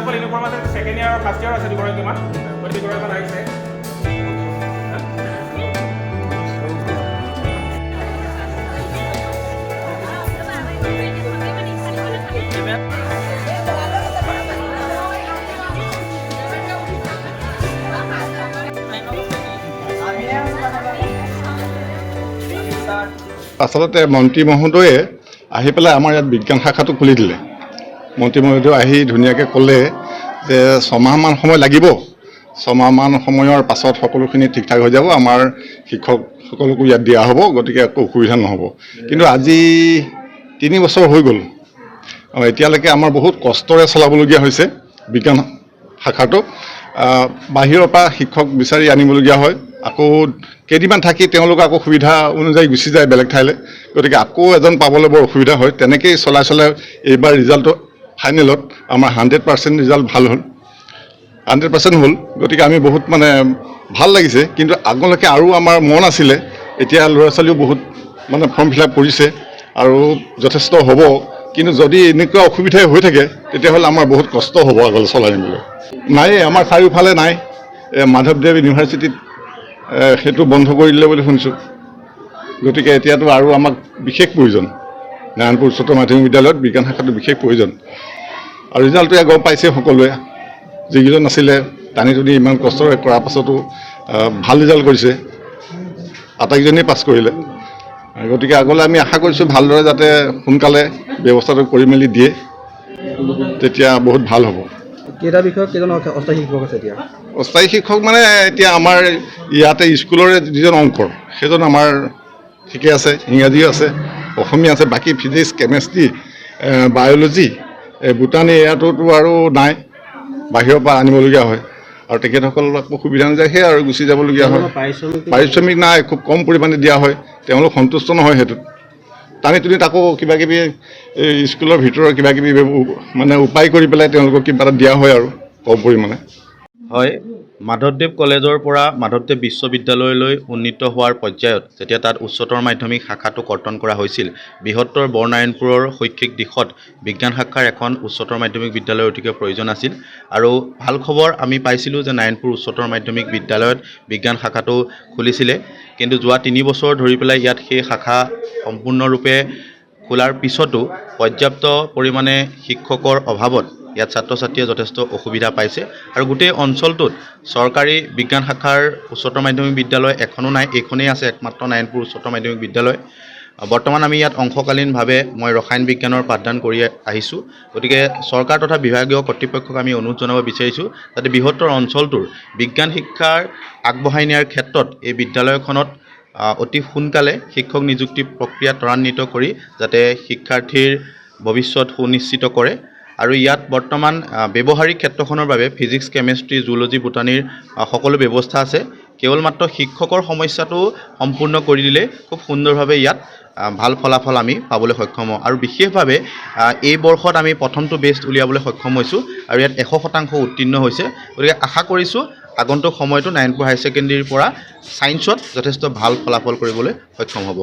যিসকল ইউনিফৰ্ম আছে second year আৰু ফাৰ্ষ্ট ইয়াৰ আছে দুগৰাকীমান দুগৰাকীমান আহিছে আচলতে মন্ত্ৰী মহোদয়ে আহি পেলাই আমাৰ ইয়াত বিজ্ঞান শাখাটো খুলি দিলে মন্ত্ৰী মহোদয়ে আহি ধুনীয়াকৈ ক'লে যে 6 মাহমান সময় লাগিব 6 মাহমান সময়ৰ পাছত সকলোখিনি ঠিক ঠাক হৈ যাব আমাৰ শিক্ষকসকলকো ইয়াত দিয়া হ'ব গতিকে একো অসুবিধা নহ'ব কিন্তু আজি 3 বছৰ হৈ গ'ল এতিয়ালৈকে আমাৰ বহুত কষ্টৰে চলাবলগীয়া হৈছে বিজ্ঞান শাখাটো বাহিৰৰ পৰা শিক্ষক বিচাৰি আনিবলগীয়া হয় আকৌ কেইদিনমান থাকি তেওঁলোক আকৌ সুবিধা অনুযায়ী গুচি যায় বেলেগ ঠাইলৈ গতিকে আকৌ এজন পাবলৈ বৰ অসুবিধা হয় তেনেকেই চলাই এইবাৰ ৰিজাল্টটো ফাইনেলত আমাৰ 100% ৰিজাল্ট ভাল হ'ল 100% হ'ল গতিকে আমি বহুত মানে ভাল লাগিছে কিন্তু আগলৈকে আৰু আমাৰ মন আছিলে এতিয়া ল'ৰা ছোৱালীও বহুত মানে ফৰ্ম ফিল আপ কৰিছে আৰু যথেষ্ট হ'ব কিন্তু যদি এনেকুৱা অসুবিধাই হৈ থাকে তেতিয়াহ'লে আমাৰ বহুত কষ্ট হ'ব আগলৈ চলাই নিবলৈ নাই আমাৰ চাৰিওফালে নাই মাধৱদেৱ ইউনিভাৰ্চিটিত সেইটো বন্ধ কৰি দিলে বুলি শুনিছোঁ গতিকে এতিয়াতো আৰু আমাক বিশেষ প্ৰয়োজন নাৰায়ণপুৰ উচ্চতৰ মাধ্যমিক বিদ্যালয়ত বিজ্ঞান শাখাটো বিশেষ প্ৰয়োজন আৰু ৰিজাল্টটো গম পাইছে সকলোৱে যিকেইজন আছিলে টানি টুনি ইমান কষ্টৰে কৰাৰ পাছতো ভাল ৰিজাল্ট কৰিছে আটাইকেইজনেই পাছ কৰিলে গতিকে আগলৈ আমি আশা কৰিছোঁ ভালদৰে যাতে সোনকালে ব্যৱস্থাটো কৰি মেলি দিয়ে তেতিয়া বহুত ভাল হ'ব কেইটা বিষয়ত কেইজন অস্থায়ী শিক্ষক আছে এতিয়া অস্থায়ী শিক্ষক মানে এতিয়া আমাৰ ইয়াতে স্কুলৰে যিজন অংকৰ সেইজন আমাৰ ঠিকে আছে ইংৰাজীও আছে অসমীয়া আছে বাকী ফিজিক্স কেমেষ্ট্ৰি বায়'লজি বুটানী এয়াটোতো আৰু নাই বাহিৰৰ পৰা আনিবলগীয়া হয় আৰু তেখেতসকল আকৌ সুবিধা নাযায় সেয়া আৰু গুচি যাবলগীয়া হয় পাৰিশ্ৰমিক নাই খুব কম পৰিমাণে দিয়া হয় তেওঁলোক সন্তুষ্ট নহয় সেইটোত টানি টুনি তাকো কিবাকিবি স্কুলৰ ভিতৰৰ কিবাকিবি মানে উপায় কৰি পেলাই তেওঁলোকক কিবা এটা দিয়া হয় আৰু কম পৰিমাণে হয় মাধৱদেৱ কলেজৰ পৰা মাধৱদেৱ বিশ্ববিদ্যালয়লৈ উন্নীত হোৱাৰ পৰ্যায়ত যেতিয়া তাত উচ্চতৰ মাধ্যমিক শাখাটো কৰ্তন কৰা হৈছিল বৃহত্তৰ বৰনাৰায়ণপুৰৰ শৈক্ষিক দিশত বিজ্ঞান শাখাৰ এখন উচ্চতৰ মাধ্যমিক বিদ্যালয়ৰ অতিকৈ প্ৰয়োজন আছিল আৰু ভাল খবৰ আমি পাইছিলোঁ যে নাৰায়ণপুৰ উচ্চতৰ মাধ্যমিক বিদ্যালয়ত বিজ্ঞান শাখাটো খুলিছিলে কিন্তু যোৱা 3 বছৰ ধৰি পেলাই ইয়াত সেই শাখা সম্পূৰ্ণৰূপে খোলাৰ পিছতো পৰ্যাপ্ত পৰিমাণে শিক্ষকৰ অভাৱত ইয়াত ছাত্ৰ ছাত্ৰীয়ে যথেষ্ট অসুবিধা পাইছে আৰু গোটেই অঞ্চলটোত চৰকাৰী বিজ্ঞান শাখাৰ উচ্চতৰ মাধ্যমিক বিদ্যালয় এখনো নাই এইখনেই আছে একমাত্ৰ নাৰায়ণপুৰ উচ্চতৰ মাধ্যমিক বিদ্যালয় বৰ্তমান আমি ইয়াত অংশকালীনভাৱে মই ৰসায়ন বিজ্ঞানৰ পাঠদান কৰি আহিছোঁ গতিকে চৰকাৰ তথা বিভাগীয় কৰ্তৃপক্ষক আমি অনুৰোধ জনাব বিচাৰিছোঁ যাতে বৃহত্তৰ অঞ্চলটোৰ বিজ্ঞান শিক্ষাৰ আগবঢ়াই নিয়াৰ ক্ষেত্ৰত এই বিদ্যালয়খনত অতি সোনকালে শিক্ষক নিযুক্তি প্ৰক্ৰিয়া ত্বৰান্বিত কৰি যাতে শিক্ষাৰ্থীৰ ভৱিষ্যত সুনিশ্চিত কৰে আৰু ইয়াত বৰ্তমান ব্যৱহাৰিক ক্ষেত্ৰখনৰ বাবে ফিজিক্স কেমেষ্ট্ৰি জুলজি বুটানীৰ সকলো ব্যৱস্থা আছে কেৱল মাত্ৰ শিক্ষকৰ সমস্যাটো সম্পূৰ্ণ কৰি দিলে খুব সুন্দৰভাৱে ইয়াত ভাল ফলাফল আমি পাবলৈ সক্ষম হওঁ আৰু বিশেষভাৱে এই বৰ্ষত আমি প্ৰথমটো বেষ্ট উলিয়াবলৈ সক্ষম হৈছোঁ আৰু ইয়াত 100% উত্তীৰ্ণ হৈছে গতিকে আশা কৰিছোঁ আগন্তুক সময়তো নাৰায়ণপুৰ হাই ছেকেণ্ডেৰীৰ পৰা ছায়েন্সত যথেষ্ট ভাল ফলাফল কৰিবলৈ সক্ষম হ'ব